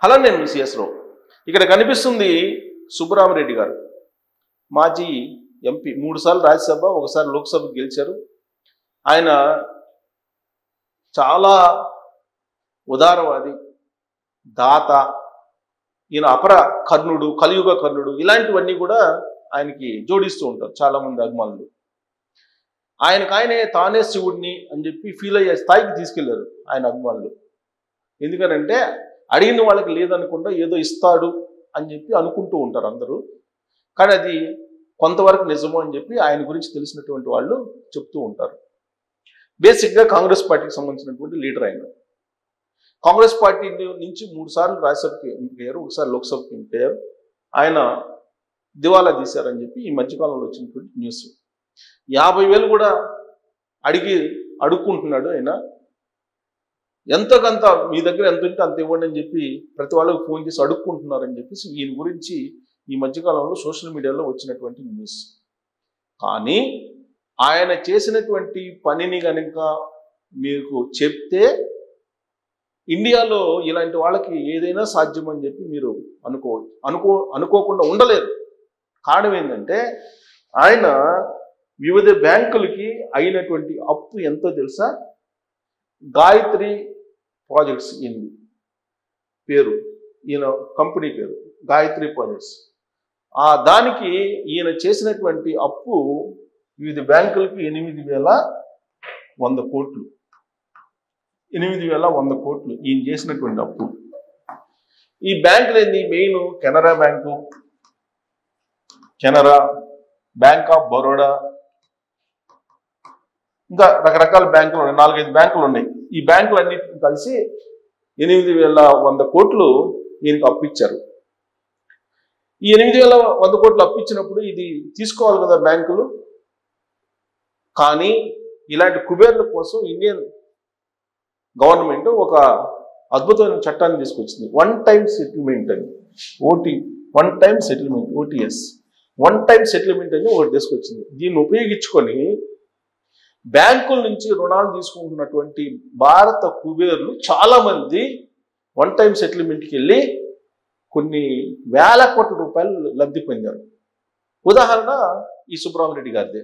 Hello, నేను CS రావు. ఇక్కడ కనిపిస్తుంది సుబ్బరామరెడ్డి గారు, మాజీ ఎంపీ, 3 సార్లు రాజ్యసభ, 1 సారి లోక్సభ గెలిచారు. ఆయన చాలా ఉదారవాది, దాత, ఈయన అపర కర్ణుడు, కలియుగ కర్ణుడు, ఇలాంటివన్నీ కూడా ఆయనకి జోడిస్తూ ఉంటారు చాలామంది అభిమానులు. ఆయనకాయనే తానే శివుడిని అని చెప్పి ఫీల్ అయ్యే స్థాయికి తీసుకెళ్లారు ఆయన అభిమానులు. ఎందుకనంటే అడిగిన వాళ్ళకి లేదనుకుండా ఏదో ఇస్తాడు అని చెప్పి అనుకుంటూ ఉంటారు అందరూ. కానీ అది కొంతవరకు నిజమో అని చెప్పి ఆయన గురించి తెలిసినటువంటి వాళ్ళు చెప్తూ ఉంటారు. బేసిక్గా కాంగ్రెస్ పార్టీకి సంబంధించినటువంటి లీడర్ ఆయన. కాంగ్రెస్ పార్టీ నుంచి 3 సార్లు రాజ్యసభకి ఎంపికయ్యారు, 1 సారి లోక్సభకి ఎంపికయ్యారు. ఆయన దివాలా తీశారని చెప్పి ఈ మధ్యకాలంలో వచ్చినటువంటి న్యూస్. 50,000 కూడా అడుక్కుంటున్నాడు ఆయన. ఎంతకంత మీ దగ్గర ఎంత ఉంటే అంత ఇవ్వండి అని చెప్పి ప్రతి వాళ్ళకి ఫోన్ చేసి అడుక్కుంటున్నారని చెప్పేసి ఈయన గురించి ఈ మధ్యకాలంలో సోషల్ మీడియాలో వచ్చినటువంటి న్యూస్. కానీ ఆయన చేసినటువంటి పనిని కనుక మీకు చెప్తే ఇండియాలో ఇలాంటి వాళ్ళకి ఏదైనా సాధ్యమని చెప్పి మీరు అనుకోకుండా ఉండలేరు. కారణం ఏంటంటే ఆయన వివిధ బ్యాంకులకి అయినటువంటి అప్పు ఎంతో తెలుసా? గాయత్రి ప్రాజెక్ట్స్ ఈయనది పేరు, ఈయన కంపెనీ పేరు గాయత్రి ప్రాజెక్ట్స్. దానికి ఈయన చేసినటువంటి అప్పు వివిధ బ్యాంకులకి 8,100 కోట్లు. 8,100 కోట్లు ఈయన చేసినటువంటి అప్పు. ఈ బ్యాంకులు ఏంది? Main Canara bank, Canara, bank of Baroda, ఇంకా రకరకాల బ్యాంకులు ఉన్నాయి, 4-5 బ్యాంకులు ఉన్నాయి. ఈ బ్యాంకులు అన్నింటిని కలిసి 8,100 కోట్లు ఈయనకు అప్పిచ్చారు. ఈ 8,100 కోట్లు అప్పిచ్చినప్పుడు ఇది తీసుకోవాలి కదా బ్యాంకులు. కానీ ఇలాంటి కుబేర్ల కోసం ఇండియన్ గవర్నమెంట్ ఒక అద్భుతమైన చట్టాన్ని తీసుకొచ్చింది. వన్ టైం సెటిల్మెంట్ అని, one time settlement, OTS, one time settlement అని ఒకటి తీసుకొచ్చింది. దీన్ని ఉపయోగించుకొని బ్యాంకుల నుంచి రుణాలు తీసుకుంటున్నటువంటి భారత కుబేర్లు చాలా మంది వన్ టైం సెటిల్మెంట్కి వెళ్ళి కొన్ని వేల కోట్ల రూపాయలు లబ్ధి పొందారు. ఉదాహరణ ఈ సుబ్బరామరెడ్డి గారిదే.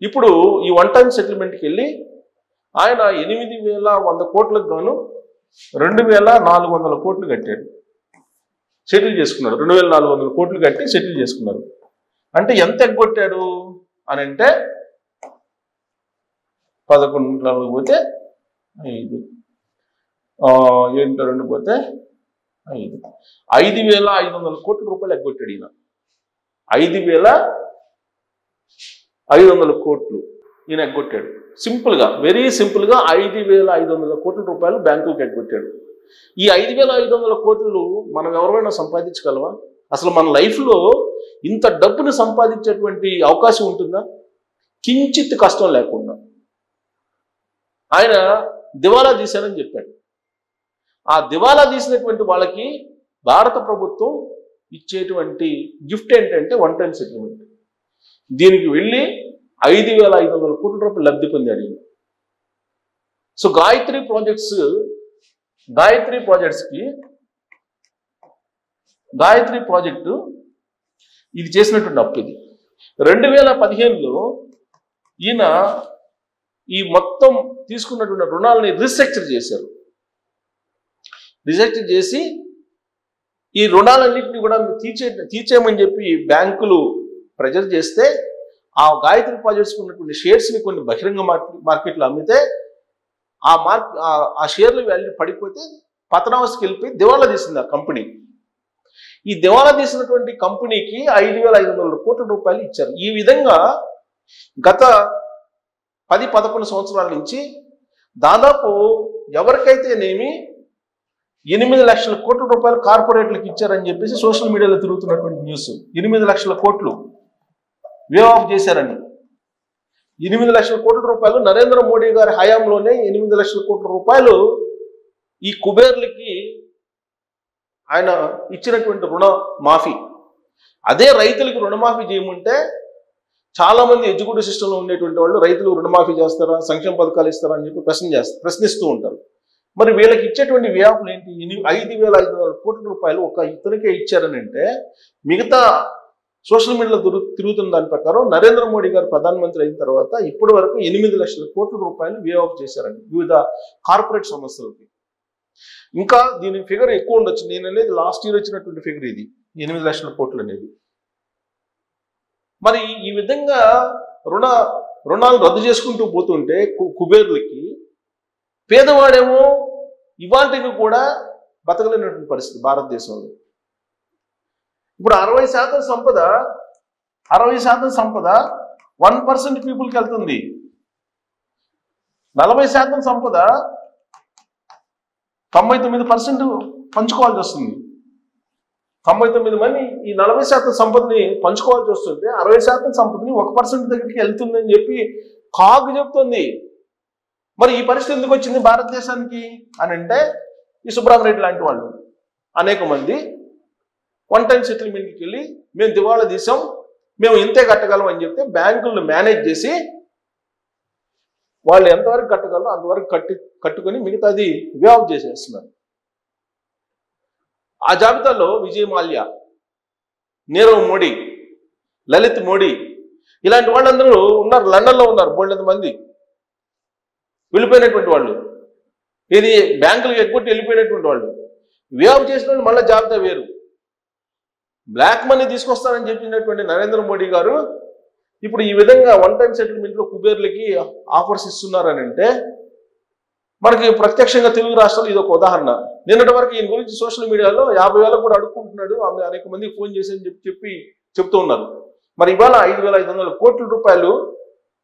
ఇప్పుడు ఈ వన్ టైం సెటిల్మెంట్కి వెళ్ళి ఆయన 8,100 కోట్లకు గాను 2,400 కోట్లు కట్టాడు, సెటిల్ చేసుకున్నాడు. 2,400 కోట్లు కట్టి సెటిల్ చేసుకున్నారు. అంటే ఎంత ఎగ్గొట్టాడు అని అంటే 11 పోతే 5, 7 పోతే 5, 5,500 కోట్ల రూపాయలు ఎగ్గొట్టాడు ఈయన. 5,500 కోట్లు ఈయన ఎగ్గొట్టాడు. సింపుల్గా, వెరీ సింపుల్గా 5,500 కోట్ల రూపాయలు బ్యాంకులకు ఎగ్గొట్టాడు. ఈ 5,500 కోట్లు మనం ఎవరైనా సంపాదించగలవా? అసలు మన లైఫ్లో ఇంత డబ్బుని సంపాదించేటువంటి అవకాశం ఉంటుందా? కించిత్ కష్టం లేకుండా. ఆయన దివాలా తీశారని చెప్పాడు. ఆ దివాలా తీసినటువంటి వాళ్ళకి భారత ప్రభుత్వం ఇచ్చేటువంటి గిఫ్ట్ ఏంటంటే వన్ టైం సెటిల్మెంట్. దీనికి వెళ్ళి 5,500 కోట్ల రూపాయలు లబ్ధి పొందాడు ఈయన. సో గాయత్రి ప్రాజెక్టు ఇది చేసినటువంటి అప్పు. ఇది 2015లో ఈయన ఈ మొత్తం తీసుకున్నటువంటి రుణాలని రీస్ట్రక్చర్ చేశారు. రీస్ట్రక్చర్ చేసి ఈ రుణాలన్నింటినీ కూడా తీర్చేయమని చెప్పి బ్యాంకులు ప్రెజర్ చేస్తే ఆ గాయత్రి ప్రాజెక్ట్స్కి ఉన్నటువంటి షేర్స్ని కొన్ని బహిరంగ మార్కెట్లో అమ్మితే ఆ షేర్ల వాల్యూ పడిపోతే పతనావస్థకి వెళ్ళిపోయి దివాలా తీసింది ఆ కంపెనీ. ఈ దివాలా తీసినటువంటి కంపెనీకి 5,500 కోట్ల రూపాయలు ఇచ్చారు. ఈ విధంగా గత 10-11 సంవత్సరాల నుంచి దాదాపు ఎవరికైతేనేమి 8 లక్షల కోట్ల రూపాయలు కార్పొరేట్లకు ఇచ్చారని చెప్పేసి సోషల్ మీడియాలో తిరుగుతున్నటువంటి న్యూస్. 8 లక్షల కోట్లు వేవ్ ఆఫ్ చేశారని. 8 లక్షల కోట్ల రూపాయలు నరేంద్ర మోడీ గారి హయాంలోనే 8 లక్షల కోట్ల రూపాయలు ఈ కుబేర్లకి ఆయన ఇచ్చినటువంటి రుణ మాఫీ. అదే రైతులకి రుణమాఫీ చేయమంటే చాలా మంది ఎడ్యుకేటివ్ సిస్టంలో ఉండేటువంటి వాళ్ళు రైతులు రుణమాఫీ చేస్తారా, సంక్షేమ పథకాలు ఇస్తారా అని చెప్పి ప్రశ్నిస్తూ ఉంటారు. మరి వీళ్ళకి ఇచ్చేటువంటి వే ఆఫ్లు ఏంటి? 5,500 కోట్ల రూపాయలు ఒక ఇతనికే ఇచ్చారని అంటే మిగతా సోషల్ మీడియాలో తిరుగుతున్న దాని ప్రకారం నరేంద్ర మోడీ గారు ప్రధానమంత్రి అయిన తర్వాత ఇప్పటి వరకు 8 లక్షల కోట్ల రూపాయలు వే ఆఫ్ చేశారండి వివిధ కార్పొరేట్ సంస్థలకి. ఇంకా దీని ఫిగర్ ఎక్కువ ఉండొచ్చు. నేను అనేది లాస్ట్ ఇయర్ వచ్చినటువంటి ఫిగర్ ఇది 8 లక్షల కోట్లు అనేది. మరి ఈ విధంగా రుణాలు రద్దు చేసుకుంటూ పోతుంటే కుబేర్లకి, పేదవాడేమో ఇవాళకి కూడా బతకలేనటువంటి పరిస్థితి భారతదేశంలో. ఇప్పుడు 60% సంపద 1% పీపుల్కి వెళ్తుంది. 40% సంపద 99% పంచుకోవాల్సి వస్తుంది. 99 మంది ఈ 40% సంపదని పంచుకోవాల్సి వస్తుంటే 60% సంపదని 1% దగ్గరికి వెళ్తుందని చెప్పి కాగు చెప్తుంది. మరి ఈ పరిస్థితి ఎందుకు వచ్చింది భారతదేశానికి అని అంటే ఈ సుబ్రహ్మరెడ్డి లాంటి వాళ్ళు అనేక మంది వన్ టైం సెటిల్మెంట్కి వెళ్ళి మేము దివాళా తీసాం, మేము ఇంతే కట్టగలం అని చెప్తే బ్యాంకులను మేనేజ్ చేసి వాళ్ళు ఎంతవరకు కట్టగలరో అంతవరకు కట్టుకొని మిగతాది వే ఆఫ్ చేసేస్తున్నారు. ఆ జాబితాలో విజయ్ మాల్యా, నీరవ్ మోడీ, లలిత్ మోడీ ఇలాంటి వాళ్ళందరూ ఉన్నారు. లండన్లో ఉన్నారు బోల్డంత మంది వెళ్ళిపోయినటువంటి వాళ్ళు. ఇది బ్యాంకులకు ఎగ్గొట్టి వెళ్ళిపోయినటువంటి వాళ్ళు. వే ఆఫ్ చేసిన వాళ్ళు మళ్ళీ జాబితా వేరు. బ్లాక్ మనీ తీసుకొస్తానని చెప్పినటువంటి నరేంద్ర మోడీ గారు ఇప్పుడు ఈ విధంగా వన్ టైం సెటిల్మెంట్లో కుబేర్లకి ఆఫర్స్ ఇస్తున్నారని అంటే మనకి ప్రత్యక్షంగా తెలుగు రాష్ట్రాలు ఇది ఒక ఉదాహరణ. నిన్నటి వరకు ఈయన గురించి సోషల్ మీడియాలో 50,000 కూడా అడుక్కుంటున్నాడు, అనేక మందికి ఫోన్ చేసి అని చెప్తూ ఉన్నారు. మరి ఇవాళ 5,500 కోట్ల రూపాయలు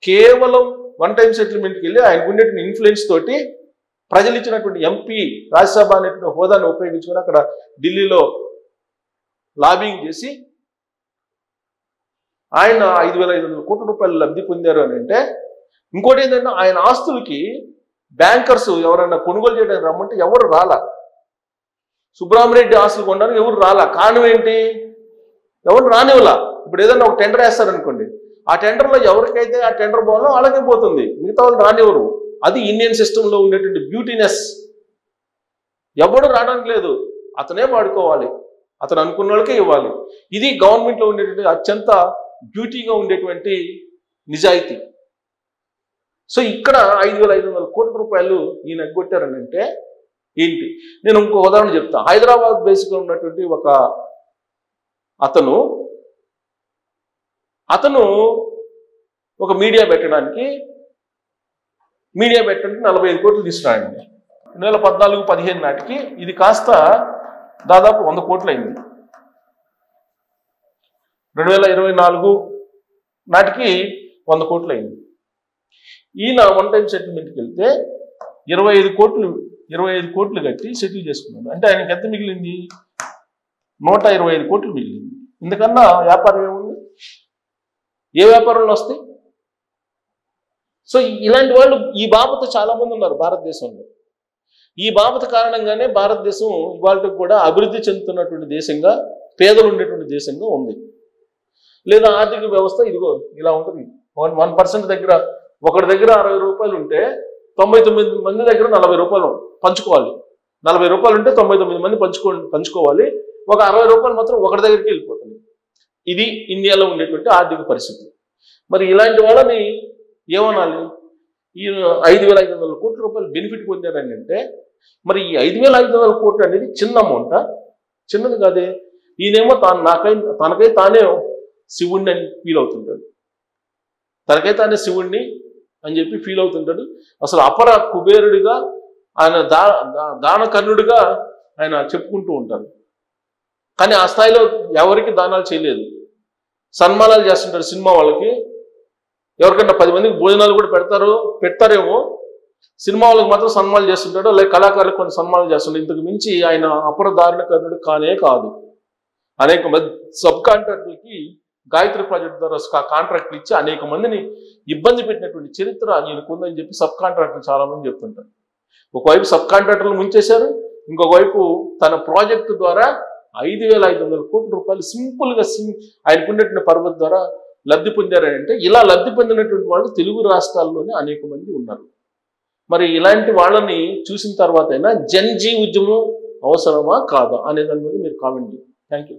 కేవలం వన్ టైం సెటిల్మెంట్కి వెళ్ళి ఆయనకు ఉండేటువంటి ఇన్ఫ్లుయెన్స్ తోటి ప్రజలు ఇచ్చినటువంటి ఎంపీ రాజ్యసభ అనేటువంటి హోదాను ఉపయోగించుకొని అక్కడ ఢిల్లీలో లాబింగ్ చేసి ఆయన 5,500 కోట్ల రూపాయలు లబ్ధి పొందారు అని అంటే, ఇంకోటి ఏంటంటే ఆయన ఆస్తులకి బ్యాంకర్స్ ఎవరైనా కొనుగోలు చేయడానికి రమ్మంటే ఎవరు రాలా. సుబ్రహ్మరెడ్డి ఆస్తులు కొనడానికి ఎవరు రాలా. కారణం ఏంటి? ఎవరు రానివ్వలా. ఇప్పుడు ఏదైనా ఒక టెండర్ వేస్తారనుకోండి, ఆ టెండర్లో ఎవరికైతే ఆ టెండర్ బాగుందో అలాగే పోతుంది, మిగతా వాళ్ళు రానివ్వరు. అది ఇండియన్ సిస్టంలో ఉండేటువంటి బ్యూటీనెస్. ఎవడు రావడానికి లేదు, అతనే వాడుకోవాలి, అతను అనుకున్న వాళ్ళకే ఇవ్వాలి. ఇది గవర్నమెంట్లో ఉండేటువంటి అత్యంత బ్యూటీగా ఉండేటువంటి నిజాయితీ. సో ఇక్కడ 5,500 కోట్ల రూపాయలు ఈయన ఎగ్గొట్టారని అంటే ఏంటి? నేను ఇంకో ఉదాహరణ చెప్తా. హైదరాబాద్ బేస్గా ఉన్నటువంటి అతను ఒక మీడియా పెట్టడానికి 45 కోట్లు తీసుకురాండి. 2014-15 నాటికి ఇది కాస్త దాదాపు 100 కోట్లు అయింది. 2024 నాటికి 100 కోట్లు అయింది. ఈయన వన్ టైం సెటిల్మెంట్కి వెళ్తే 25 కోట్లు కట్టి సెటిల్ చేసుకున్నాడు. అంటే ఆయనకి ఎంత మిగిలింది? 125 కోట్లు మిగిలింది. ఇందుకన్నా వ్యాపారం ఏముంది? ఏ వ్యాపారంలో వస్తాయి? సో ఇలాంటి వాళ్ళు ఈ బాబత చాలా మంది ఉన్నారు భారతదేశంలో. ఈ బాబత కారణంగానే భారతదేశం ఇవాళ కూడా అభివృద్ధి చెందుతున్నటువంటి దేశంగా, పేదలు ఉండేటువంటి దేశంగా ఉంది. లేదా ఆర్థిక వ్యవస్థ ఇదిగో ఇలా ఉంటుంది. 1% దగ్గర, ఒకటి దగ్గర 60 రూపాయలు ఉంటే 99 మంది దగ్గర 40 రూపాయలు పంచుకోవాలి. 40 రూపాయలు ఉంటే 99 మంది పంచుకోవాలి. ఒక 60 రూపాయలు మాత్రం ఒకటి దగ్గరికి వెళ్ళిపోతుంది. ఇది ఇండియాలో ఉండేటువంటి ఆర్థిక పరిస్థితి. మరి ఇలాంటి వాళ్ళని ఏమనాలి? ఈ 5,500 కోట్ల రూపాయలు బెనిఫిట్ పొందారని అంటే మరి ఈ 5,500 కోట్లు అనేది చిన్న అమౌంటా? చిన్నది కాదే. ఈయనేమో తనకై తానే శివుణ్ణి అని ఫీల్ అవుతుంటాడు. తనకై తానే శివుణ్ణి అని చెప్పి ఫీల్ అవుతుంటాడు. అసలు అపర కుబేరుడిగా, ఆయన దానకర్ణుడిగా ఆయన చెప్పుకుంటూ ఉంటారు. కానీ ఆ స్థాయిలో ఎవరికి దానాలు చేయలేదు. సన్మానాలు చేస్తుంటారు సినిమా వాళ్ళకి. ఎవరికంటే 10 మందికి భోజనాలు కూడా పెడతారేమో. సినిమా వాళ్ళకి మాత్రం సన్మానాలు చేస్తుంటాడు, లేక కళాకారులకు కొన్ని సన్మానాలు చేస్తుంటాడు. ఇంతకు మించి ఆయన అపర దారుణకర్ణుడు కానే కాదు. అనేక మంది సబ్ కాంట్రాక్టులకి గాయత్రి ప్రాజెక్ట్ ద్వారా కాంట్రాక్ట్లు ఇచ్చి అనేక మందిని ఇబ్బంది పెట్టినటువంటి చరిత్ర ఈయనకుందని చెప్పి సబ్ కాంట్రాక్టర్లు చాలా మంది చెప్తుంటారు. ఒకవైపు సబ్ కాంట్రాక్టర్లు ముంచేశారు, ఇంకొక వైపు తన ప్రాజెక్టు ద్వారా 5,500 కోట్ల రూపాయలు సింపుల్గా ఆయనకున్నటువంటి పర్వత ద్వారా లబ్ధి పొందారని అంటే, ఇలా లబ్ధి పొందినటువంటి వాళ్ళు తెలుగు రాష్ట్రాల్లోనే అనేక మంది ఉన్నారు. మరి ఇలాంటి వాళ్ళని చూసిన తర్వాత అయినా జన్ జీ ఉద్యమం అవసరమా కాదా అనే దాని మీద మీరు కామెంట్ చేయండి. Thank you.